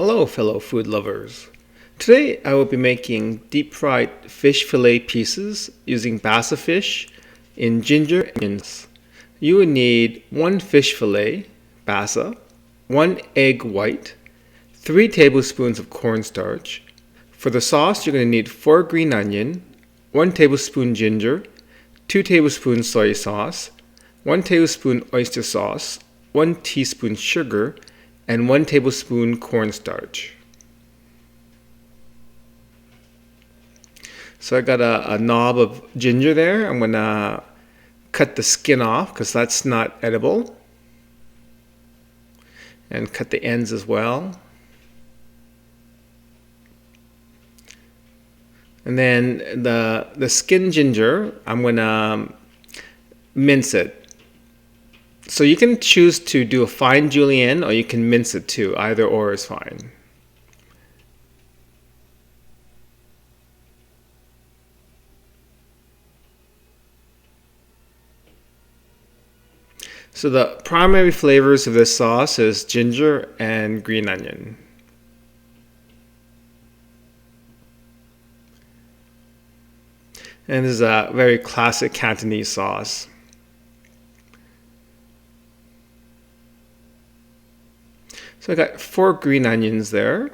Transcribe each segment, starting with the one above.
Hello fellow food lovers. Today I will be making deep fried fish fillet pieces using Basa fish in ginger and onions. You will need 1 fish fillet, Basa, 1 egg white, 3 tablespoons of cornstarch. For the sauce you're going to need 4 green onion, 1 tablespoon ginger, 2 tablespoons soy sauce, 1 tablespoon oyster sauce, 1 teaspoon sugar, and 1 tablespoon cornstarch. So I got a knob of ginger there. I'm going to cut the skin off because that's not edible. And cut the ends as well. And then the skin ginger, I'm going to mince it. So you can choose to do a fine julienne or you can mince it too. Either or is fine. So the primary flavors of this sauce is ginger and green onion. And this is a very classic Cantonese sauce. So I got 4 green onions there.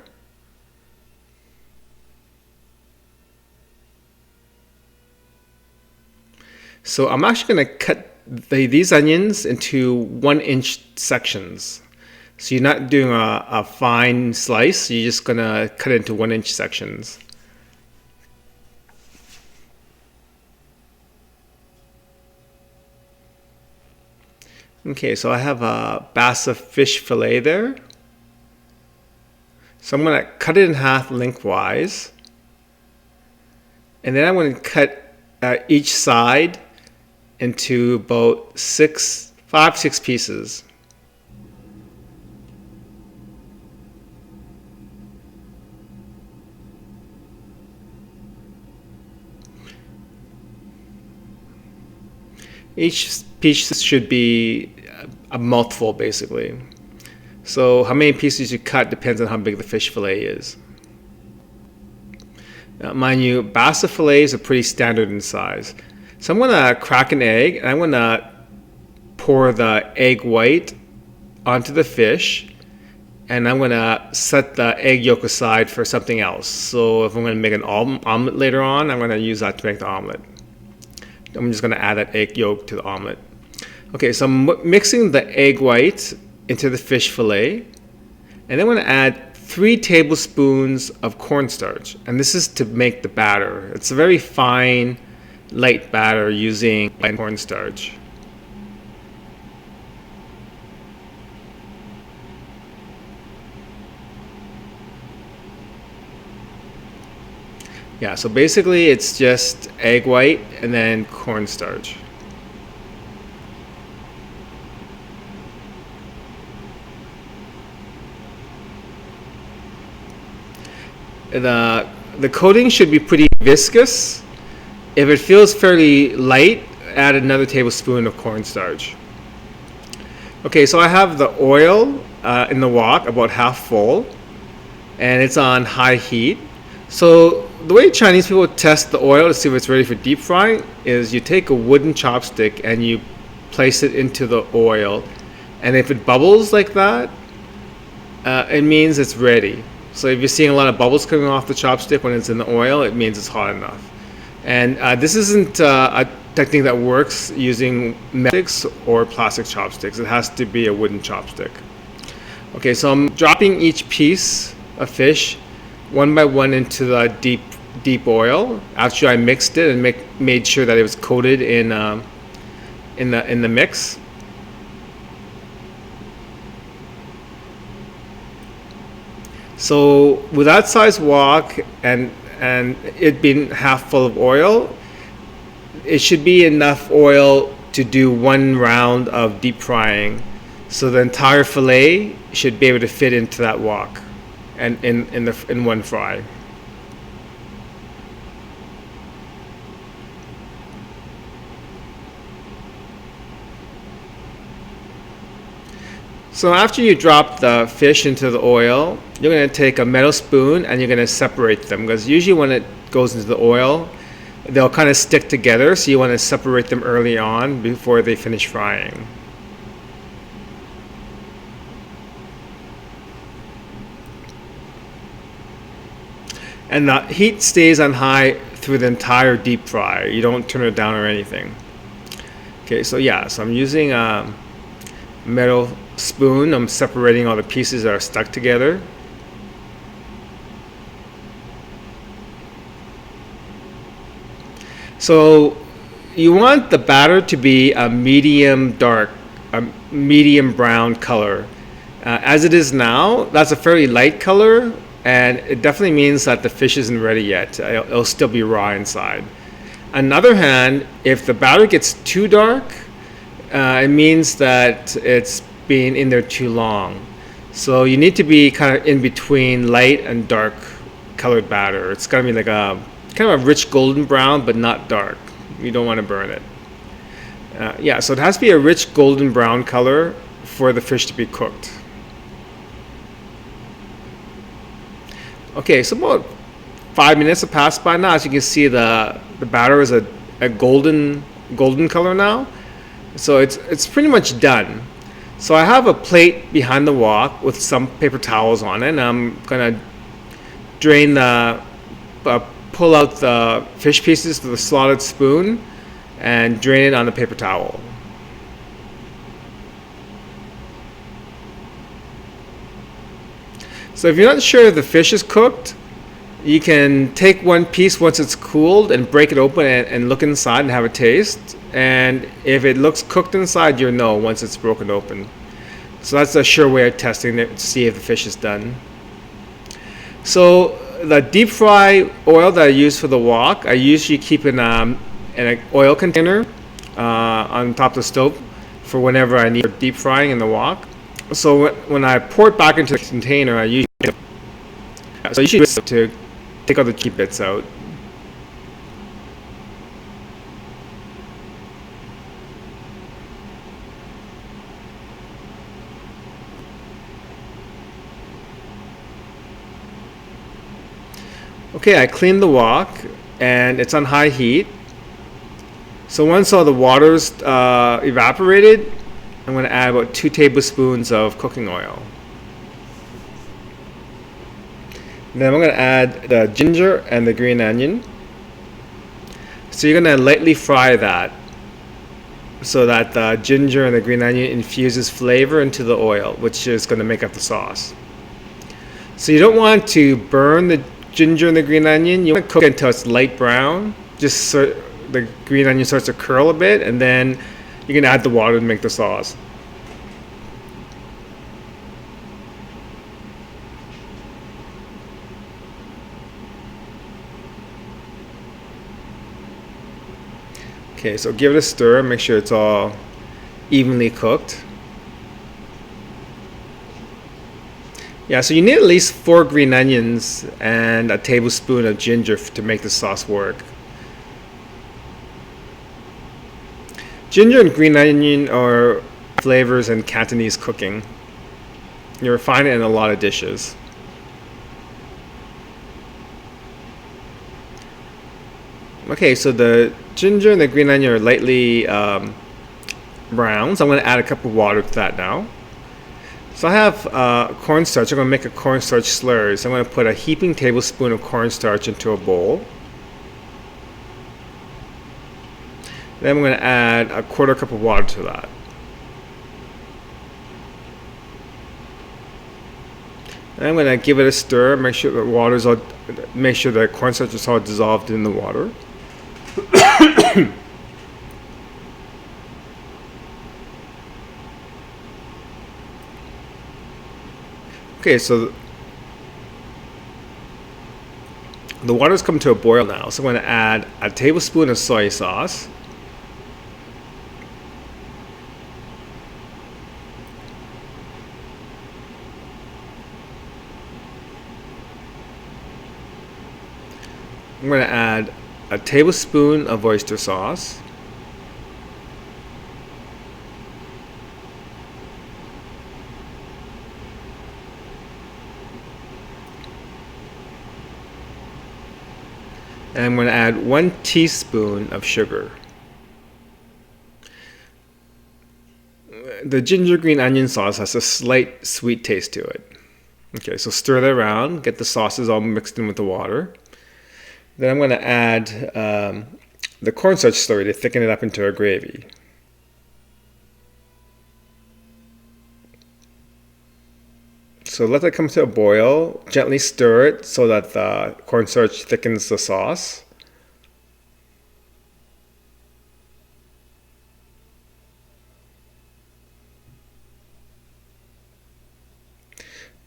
So I'm actually going to cut these onions into 1-inch sections. So you're not doing a fine slice, you're just going to cut it into 1-inch sections. Okay, so I have a Basa fish fillet there. So I'm going to cut it in half lengthwise. And then I'm going to cut each side into about 5-6 pieces. Each piece should be a mouthful basically. So how many pieces you cut depends on how big the fish fillet is. Now, mind you, Basa fillets are pretty standard in size. So I'm going to crack an egg and I'm going to pour the egg white onto the fish, and I'm going to set the egg yolk aside for something else. So if I'm going to make an omelet later on, I'm going to use that to make the omelet. I'm just going to add that egg yolk to the omelet. Okay, so I'm mixing the egg white into the fish fillet, and then I'm going to add 3 tablespoons of cornstarch, and this is to make the batter. It's a very fine, light batter using cornstarch. Yeah, so basically it's just egg white and then cornstarch. The coating should be pretty viscous. If it feels fairly light, add another tablespoon of cornstarch. Okay, so I have the oil in the wok about half full, and it's on high heat. So the way Chinese people test the oil to see if it's ready for deep frying is you take a wooden chopstick and you place it into the oil, and if it bubbles like that, it means it's ready. So if you're seeing a lot of bubbles coming off the chopstick when it's in the oil, it means it's hot enough. And this isn't a technique that works using metal or plastic chopsticks. It has to be a wooden chopstick. Okay, so I'm dropping each piece of fish one by one into the deep oil after I mixed it and made sure that it was coated in the mix. So with that size wok and it being half full of oil, it should be enough oil to do 1 round of deep frying. So the entire fillet should be able to fit into that wok and in one fry. So after you drop the fish into the oil, you're going to take a metal spoon and you're going to separate them, because usually when it goes into the oil, they'll kind of stick together, so you want to separate them early on before they finish frying. And the heat stays on high through the entire deep fry. You don't turn it down or anything. Okay, so yeah, so I'm using a metal spoon. I'm separating all the pieces that are stuck together. So you want the batter to be a medium dark, a medium brown color. As it is now, that's a fairly light color, and it definitely means that the fish isn't ready yet. It'll still be raw inside. On the other hand, if the batter gets too dark, it means that it's been in there too long. So you need to be kind of in between light and dark colored batter. It's got to be like a kind of a rich golden brown, but not dark. You don't want to burn it. Yeah, so it has to be a rich golden brown color for the fish to be cooked. Okay, so about 5 minutes have passed by now. As you can see, the batter is a golden color now. So it's pretty much done. So I have a plate behind the wok with some paper towels on it, and I'm gonna drain pull out the fish pieces with a slotted spoon and drain it on the paper towel. So if you're not sure if the fish is cooked, you can take one piece once it's cooled and break it open and look inside and have a taste. And if it looks cooked inside, you'll know once it's broken open. So that's a sure way of testing it to see if the fish is done. So the deep fry oil that I use for the wok, I usually keep in an oil container on top of the stove for whenever I need deep frying in the wok. So when I pour it back into the container, I usually to take all the cheap bits out. Okay, I cleaned the wok and it's on high heat. So once all the water's evaporated, I'm going to add about 2 tablespoons of cooking oil. And then I'm going to add the ginger and the green onion. So you're going to lightly fry that so that the ginger and the green onion infuses flavor into the oil, which is going to make up the sauce. So you don't want to burn the ginger and the green onion. You want to cook it until it's light brown, just so the green onion starts to curl a bit, and then you can add the water to make the sauce. Okay, so give it a stir, make sure it's all evenly cooked. Yeah, so you need at least 4 green onions and a tablespoon of ginger to make the sauce work. Ginger and green onion are flavors in Cantonese cooking. You'll find it in a lot of dishes. Okay, so the ginger and the green onion are lightly brown, so I'm going to add a cup of water to that now. So I have cornstarch. I'm going to make a cornstarch slurry. So I'm going to put a heaping tablespoon of cornstarch into a bowl. Then I'm going to add a 1/4 cup of water to that. And I'm going to give it a stir. Make sure the cornstarch is all dissolved in the water. Okay, so the water's come to a boil now. So I'm going to add a tablespoon of soy sauce. I'm going to add a tablespoon of oyster sauce. And I'm going to add 1 teaspoon of sugar. The ginger green onion sauce has a slight sweet taste to it. Okay, so stir that around, get the sauces all mixed in with the water. Then I'm going to add the cornstarch slurry to thicken it up into a gravy. So let that come to a boil. Gently stir it so that the cornstarch thickens the sauce.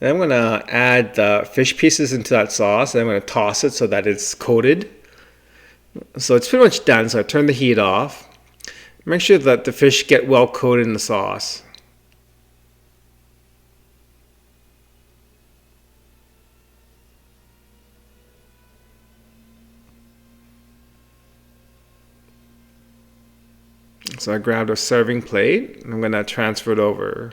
Then I'm going to add the fish pieces into that sauce, and I'm going to toss it so that it's coated. So it's pretty much done, so I turn the heat off. Make sure that the fish get well coated in the sauce. So I grabbed a serving plate, and I'm going to transfer it over.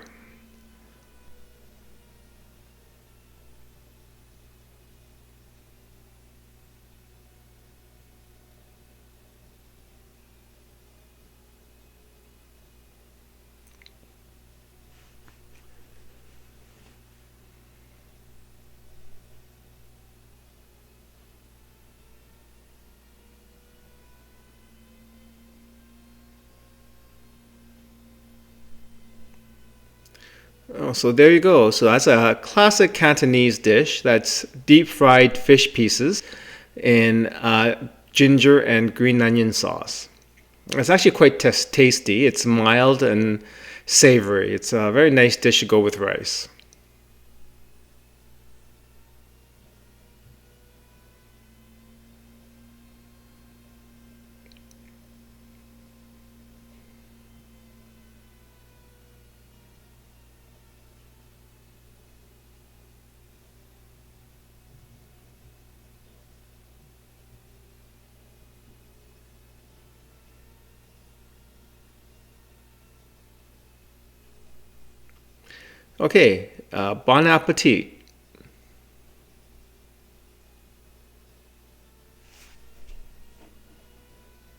Oh, so there you go. So that's a classic Cantonese dish. That's deep fried fish pieces in ginger and green onion sauce. It's actually quite tasty. It's mild and savory. It's a very nice dish to go with rice. Okay, bon appetit.